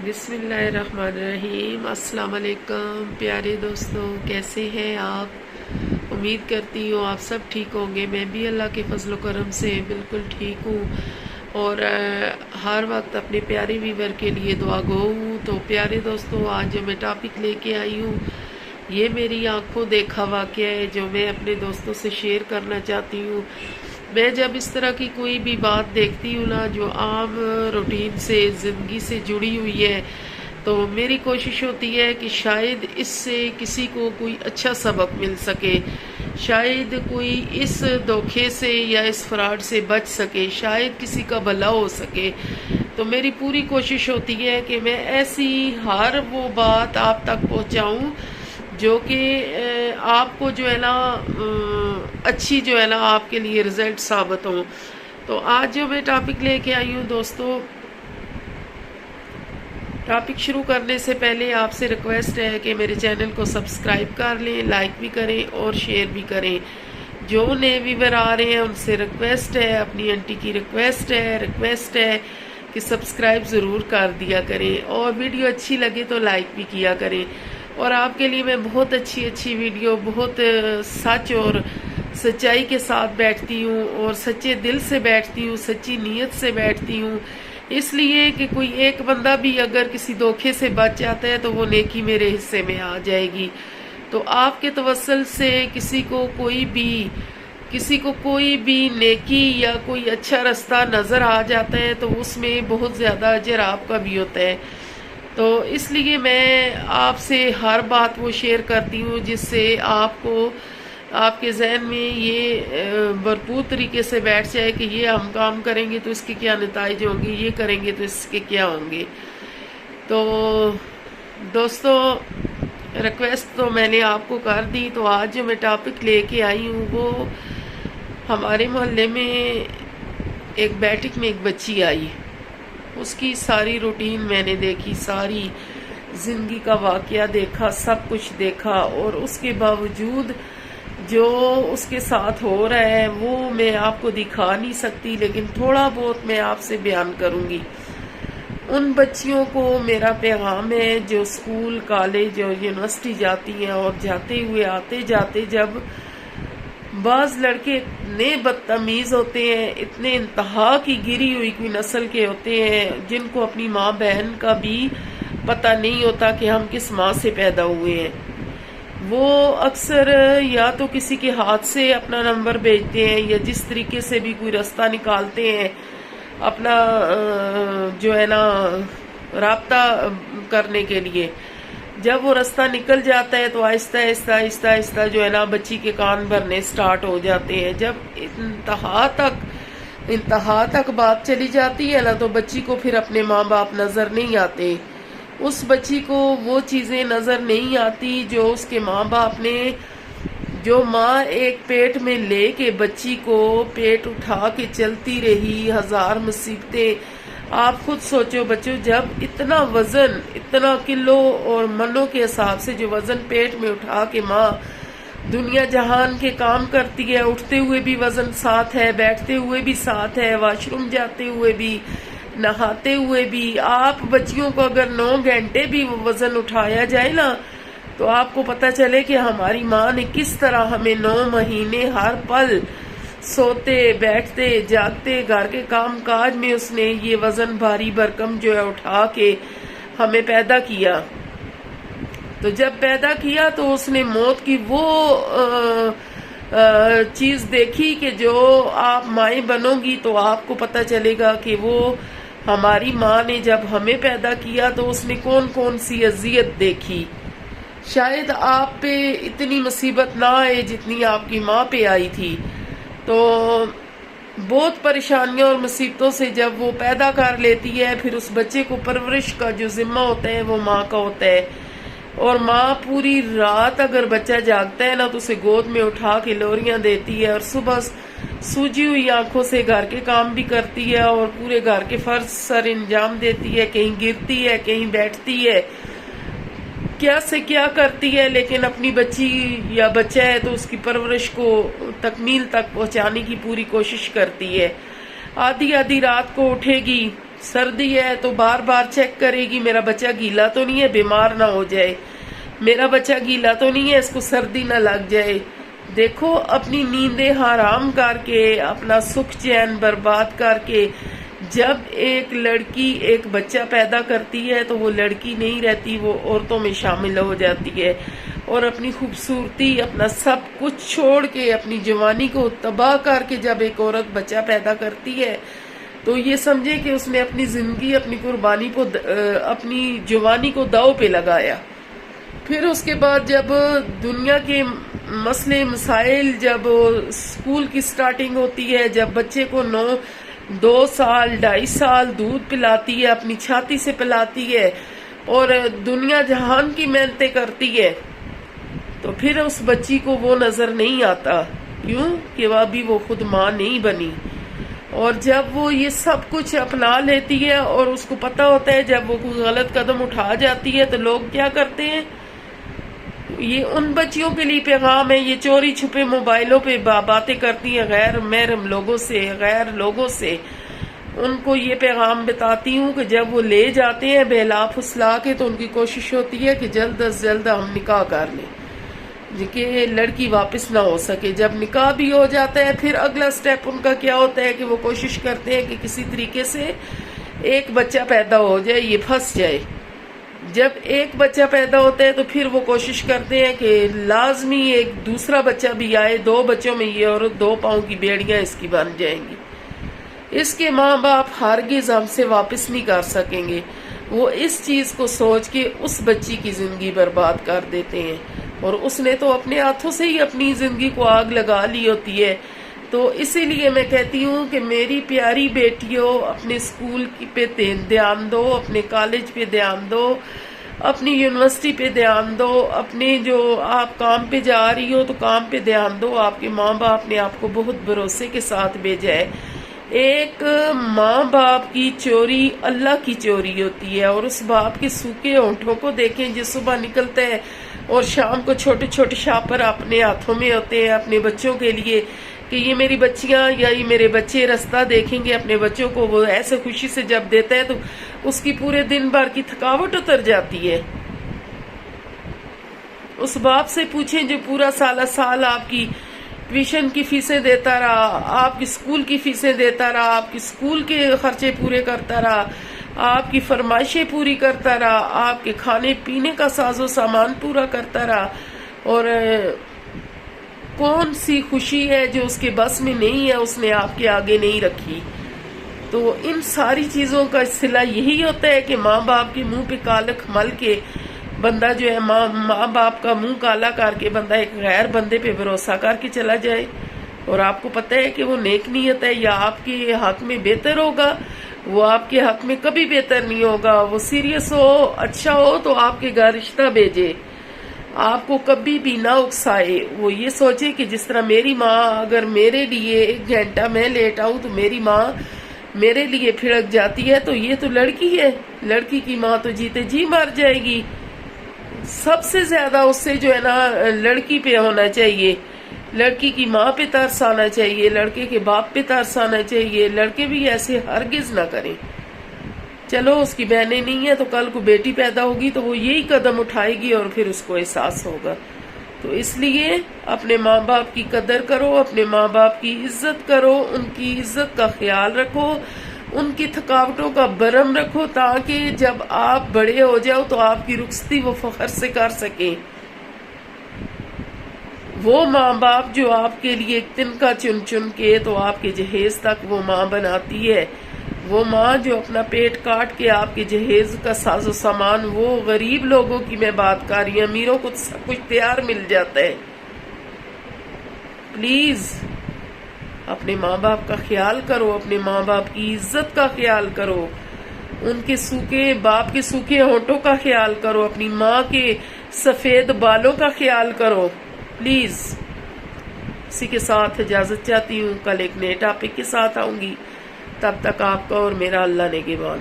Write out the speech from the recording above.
بسم اللہ الرحمن الرحیم۔ السلام علیکم پیارے دوستوں، کیسے ہیں آپ؟ امید کرتی ہوں آپ سب ٹھیک ہوں گے۔ میں بھی اللہ کے فضل و کرم سے بالکل ٹھیک ہوں اور ہر وقت اپنے پیارے ویور کے لیے دعا گو ہوں۔ تو پیارے دوستوں، آج جو میں ٹاپک لے کے آئی ہوں یہ میری آنکھوں دیکھا واقعہ ہے جو میں اپنے دوستوں سے شیئر کرنا چاہتی ہوں۔ میں جب اس طرح کی کوئی بھی بات دیکھتی ہوں نا جو عام روٹین سے زندگی سے جڑی ہوئی ہے تو میری کوشش ہوتی ہے کہ شاید اس سے کسی کو کوئی اچھا سبق مل سکے، شاید کوئی اس دھوکے سے یا اس فراڈ سے بچ سکے، شاید کسی کا بھلا ہو سکے۔ تو میری پوری کوشش ہوتی ہے کہ میں ایسی ہر وہ بات آپ تک پہنچاؤں جو کہ آپ کو جو ہے نا اچھی جو ہے نا آپ کے لیے رزلٹ ثابت ہوں۔ تو آج جو میں ٹاپک لے کے آئی ہوں دوستو، ٹاپک شروع کرنے سے پہلے آپ سے ریکویسٹ ہے کہ میرے چینل کو سبسکرائب کر لیں، لائک بھی کریں اور شیئر بھی کریں۔ جو نئے ویور آ رہے ہیں ان سے ریکویسٹ ہے، اپنی انٹی کی ریکویسٹ ہے کہ سبسکرائب ضرور کر دیا کریں اور ویڈیو اچھی لگے تو لائک بھی کیا کریں۔ اور آپ کے لیے میں بہت اچھی ویڈیو، بہت سچ اور سچائی کے ساتھ بیٹھتی ہوں اور سچے دل سے بیٹھتی ہوں، سچی نیت سے بیٹھتی ہوں، اس لیے کہ کوئی ایک بندہ بھی اگر کسی دھوکے سے بچ جاتا ہے تو وہ نیکی میرے حصے میں آ جائے گی۔ تو آپ کے توسل سے کسی کو کوئی بھی نیکی یا کوئی اچھا رستہ نظر آ جاتا ہے تو اس میں بہت زیادہ اجر آپ کا بھی ہوتا ہے۔ تو اس لیے میں آپ سے ہر بات وہ شیئر کرتی ہوں جس سے آپ کو آپ کے ذہن میں یہ بھرپور طریقے سے بیٹھ جائے کہ یہ ہم کام کریں گے تو اس کے کیا نتائج ہوں گے، یہ کریں گے تو اس کے کیا ہوں گے۔ تو دوستو، ریکویسٹ تو میں نے آپ کو کر دی، تو آج جو میں ٹاپک لے کے آئی ہوں وہ ہمارے محلے میں ایک بیٹھک میں ایک بچی آئی، اس کی ساری روٹین میں نے دیکھی، ساری زندگی کا واقعہ دیکھا، سب کچھ دیکھا، اور اس کے باوجود جو اس کے ساتھ ہو رہا ہے وہ میں آپ کو دکھا نہیں سکتی، لیکن تھوڑا بہت میں آپ سے بیان کروں گی۔ ان بچیوں کو میرا پیغام ہے جو اسکول، کالج اور یونیورسٹی جاتی ہیں اور جاتے ہوئے آتے جاتے جب بعض لڑکے اتنے بدتمیز ہوتے ہیں، اتنے انتہا کی گری ہوئی کوئی نسل کے ہوتے ہیں جن کو اپنی ماں بہن کا بھی پتہ نہیں ہوتا کہ ہم کس ماں سے پیدا ہوئے ہیں، وہ اکثر یا تو کسی کے ہاتھ سے اپنا نمبر بھیجتے ہیں یا جس طریقے سے بھی کوئی رستہ نکالتے ہیں اپنا جو ہے نا رابطہ کرنے کے لیے۔ جب وہ رستہ نکل جاتا ہے تو آہستہ آہستہ جو ہے نا بچی کے کان بھرنے سٹارٹ ہو جاتے ہیں۔ جب انتہا تک بات چلی جاتی ہے نا تو بچی کو پھر اپنے ماں باپ نظر نہیں آتے، اس بچی کو وہ چیزیں نظر نہیں آتی جو اس کے ماں باپ نے، جو ماں ایک پیٹ میں لے کے بچی کو پیٹ اٹھا کے چلتی رہی، ہزار مصیبتیں۔ آپ خود سوچو بچوں، جب اتنا وزن، اتنا کلو اور منوں کے حساب سے جو وزن پیٹ میں اٹھا کے ماں دنیا جہان کے کام کرتی ہے، اٹھتے ہوئے بھی وزن ساتھ ہے، بیٹھتے ہوئے بھی ساتھ ہے، واش روم جاتے ہوئے بھی، نہاتے ہوئے بھی، آپ بچیوں کو اگر 9 گھنٹے بھی وزن اٹھایا جائے نا تو آپ کو پتہ چلے کہ ہماری ماں نے کس طرح ہمیں 9 مہینے ہر پل سوتے، بیٹھتے، جاگتے، گھر کے کام کاج میں اس نے یہ وزن بھاری بھرکم جو ہے اٹھا کے ہمیں پیدا کیا۔ تو جب پیدا کیا تو اس نے موت کی وہ چیز دیکھی کہ جو آپ مائیں بنو گی تو آپ کو پتہ چلے گا کہ وہ ہماری ماں نے جب ہمیں پیدا کیا تو اس نے کون سی اذیت دیکھی۔ شاید آپ پہ اتنی مصیبت نہ آئے جتنی آپ کی ماں پہ آئی تھی۔ تو بہت پریشانیوں اور مصیبتوں سے جب وہ پیدا کر لیتی ہے، پھر اس بچے کو پرورش کا جو ذمہ ہوتا ہے وہ ماں کا ہوتا ہے، اور ماں پوری رات اگر بچہ جاگتا ہے نا تو اسے گود میں اٹھا کے لوریاں دیتی ہے اور صبح سوجی ہوئی آنکھوں سے گھر کے کام بھی کرتی ہے اور پورے گھر کے فرض سر انجام دیتی ہے، کہیں گرتی ہے، کہیں بیٹھتی ہے، کیا سے کیا کرتی ہے، لیکن اپنی بچی یا بچہ ہے تو اس کی پرورش کو تکمیل تک پہنچانے کی پوری کوشش کرتی ہے۔ آدھی رات کو اٹھے گی، سردی ہے تو بار بار چیک کرے گی میرا بچہ گیلا تو نہیں ہے، بیمار نہ ہو جائے، میرا بچہ گیلا تو نہیں ہے، اس کو سردی نہ لگ جائے۔ دیکھو اپنی نیندیں حرام کر کے، اپنا سکھ چین برباد کر کے جب ایک لڑکی ایک بچہ پیدا کرتی ہے تو وہ لڑکی نہیں رہتی، وہ عورتوں میں شامل ہو جاتی ہے، اور اپنی خوبصورتی، اپنا سب کچھ چھوڑ کے، اپنی جوانی کو تباہ کر کے جب ایک عورت بچہ پیدا کرتی ہے تو یہ سمجھے کہ اس نے اپنی زندگی، اپنی قربانی کو، اپنی جوانی کو داؤ پہ لگایا۔ پھر اس کے بعد جب دنیا کے مسئلے مسائل، جب اسکول کی سٹارٹنگ ہوتی ہے، جب بچے کو 2 سال 2.5 سال دودھ پلاتی ہے، اپنی چھاتی سے پلاتی ہے اور دنیا جہان کی محنتیں کرتی ہے، تو پھر اس بچی کو وہ نظر نہیں آتا، کیوں کہ ابھی وہ خود ماں نہیں بنی۔ اور جب وہ یہ سب کچھ اپنا لیتی ہے اور اس کو پتا ہوتا ہے جب وہ کوئی غلط قدم اٹھا جاتی ہے تو لوگ کیا کرتے ہیں، یہ ان بچیوں کے لیے پیغام ہے، یہ چوری چھپے موبائلوں پہ باتیں کرتی ہیں غیر محرم لوگوں سے، غیر لوگوں سے۔ ان کو یہ پیغام بتاتی ہوں کہ جب وہ لے جاتے ہیں بہلا پھسلا کے تو ان کی کوشش ہوتی ہے کہ جلد از جلد ہم نکاح کر لیں کہ لڑکی واپس نہ ہو سکے۔ جب نکاح بھی ہو جاتا ہے پھر اگلا سٹیپ ان کا کیا ہوتا ہے کہ وہ کوشش کرتے ہیں کہ کسی طریقے سے ایک بچہ پیدا ہو جائے، یہ پھنس جائے۔ جب ایک بچہ پیدا ہوتا ہے تو پھر وہ کوشش کرتے ہیں کہ لازمی ایک دوسرا بچہ بھی آئے، 2 بچوں میں یہ عورت 2 پاؤں کی بیڑیاں اس کی بن جائیں گی۔ اس کے ماں باپ ہرگز ہم سے واپس نہیں کر سکیں گے۔ وہ اس چیز کو سوچ کے اس بچی کی زندگی برباد کر دیتے ہیں، اور اس نے تو اپنے ہاتھوں سے ہی اپنی زندگی کو آگ لگا لی ہوتی ہے۔ تو اسی لیے میں کہتی ہوں کہ میری پیاری بیٹیوں، اپنے اسکول پہ دھیان دو، اپنے کالج پہ دھیان دو، اپنی یونیورسٹی پہ دھیان دو، اپنے جو آپ کام پہ جا رہی ہو تو کام پہ دھیان دو۔ آپ کے ماں باپ نے آپ کو بہت بھروسے کے ساتھ بھیجا ہے۔ ایک ماں باپ کی چوری اللہ کی چوری ہوتی ہے، اور اس باپ کے سوکھے ہونٹوں کو دیکھیں جو صبح نکلتا ہے اور شام کو چھوٹے چھوٹے شاپر اپنے ہاتھوں میں ہوتے ہیں اپنے بچوں کے لیے کہ یہ میری بچیاں یا یہ میرے بچے رستہ دیکھیں گے اپنے بچوں کو، وہ ایسے خوشی سے جب دیتا ہے تو اس کی پورے دن بھر کی تھکاوٹ اتر جاتی ہے۔ اس باپ سے پوچھیں جو پورا سال آپ کی ٹیوشن کی فیسیں دیتا رہا، آپ کی اسکول کی فیسیں دیتا رہا، آپ کی اسکول کے خرچے پورے کرتا رہا، آپ کی فرمائشیں پوری کرتا رہا، آپ کے کھانے پینے کا ساز و سامان پورا کرتا رہا، اور کون سی خوشی ہے جو اس کے بس میں نہیں ہے اس نے آپ کے آگے نہیں رکھی۔ تو ان ساری چیزوں کا صلہ یہی ہوتا ہے کہ ماں باپ کے منہ پہ کالک مل کے بندہ جو ہے ماں باپ کا منہ کالا کر کے بندہ ایک غیر بندے پہ بھروسہ کر کے چلا جائے، اور آپ کو پتہ ہے کہ وہ نیک نیت ہے یا آپ کے حق میں بہتر ہوگا، وہ آپ کے حق میں کبھی بہتر نہیں ہوگا۔ وہ سیریس ہو، اچھا ہو تو آپ کے گھر رشتہ بھیجے، آپ کو کبھی بھی نہ اکسائے۔ وہ یہ سوچے کہ جس طرح میری ماں اگر میرے لیے 1 گھنٹہ میں لیٹ آؤں تو میری ماں میرے لیے پھڑک جاتی ہے، تو یہ تو لڑکی ہے، لڑکی کی ماں تو جیتے جی مر جائے گی۔ سب سے زیادہ اس سے جو ہے نا لڑکی پہ ہونا چاہیے، لڑکی کی ماں پہ ترس آنا چاہیے، لڑکے کے باپ پہ ترس آنا چاہیے۔ لڑکے بھی ایسے ہرگز نہ کریں۔ چلو اس کی بہنیں نہیں ہیں تو کل کو بیٹی پیدا ہوگی تو وہ یہی قدم اٹھائے گی اور پھر اس کو احساس ہوگا۔ تو اس لیے اپنے ماں باپ کی قدر کرو، اپنے ماں باپ کی عزت کرو، ان کی عزت کا خیال رکھو، ان کی تھکاوٹوں کا برم رکھو، تاکہ جب آپ بڑے ہو جاؤ تو آپ کی رخصتی وہ فخر سے کر سکیں۔ وہ ماں باپ جو آپ کے لیے ایک تنکا چن چن کے تو آپ کے جہیز تک وہ ماں بناتی ہے، وہ ماں جو اپنا پیٹ کاٹ کے آپ کے جہیز کا ساز و سامان، وہ غریب لوگوں کی میں بات کر رہی ہوں، امیروں کو سب کچھ تیار مل جاتا ہے۔ پلیز اپنے ماں باپ کا خیال کرو، اپنے ماں باپ کی عزت کا خیال کرو، ان کے سوکھے باپ کے سوکھے ہونٹوں کا خیال کرو، اپنی ماں کے سفید بالوں کا خیال کرو پلیز۔ اسی کے ساتھ اجازت چاہتی ہوں، کل ایک نئے ٹاپک کے ساتھ آؤں گی، تب تک آپ کا اور میرا اللہ نگہبان۔